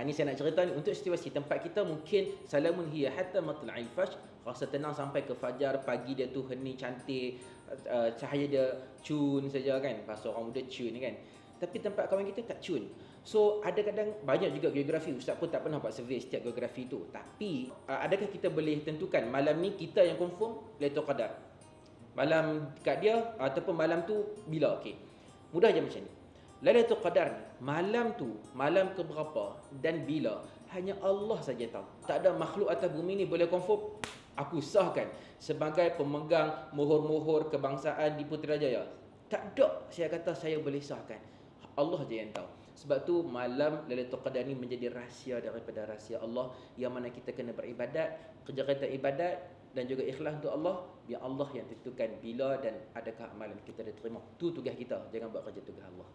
Ini saya nak cerita ni untuk situasi tempat kita mungkin salamun hiya hatta matla'il fajr, rasa tenang sampai ke fajar, pagi dia tu hening cantik, cahaya dia cun saja kan. Bahasa orang muda cun ni kan. Tapi tempat kawan kita tak cun. So ada kadang banyak juga geografi. Ustaz pun tak pernah buat survey setiap geografi tu. Tapi adakah kita boleh tentukan malam ni kita yang confirm Lailatul Qadar? Malam kat dia ataupun malam tu bila? Okey. Mudah je macam ni. Lailatul Qadar ni malam tu, malam ke berapa dan bila, hanya Allah saja tahu. Tak ada makhluk atas bumi ni boleh confirm. Aku sahkan sebagai pemegang mohor-mohor kebangsaan di Putrajaya. Tak ada saya kata saya boleh sahkan. Allah je yang tahu. Sebab tu malam Lailatul Qadar ni menjadi rahsia daripada rahsia Allah, yang mana kita kena beribadat, kerja-kerja ibadat dan juga ikhlas untuk Allah. Biar Allah yang tentukan bila dan adakah amalan kita diterima. Tu tugas kita, jangan buat kerja tugas Allah.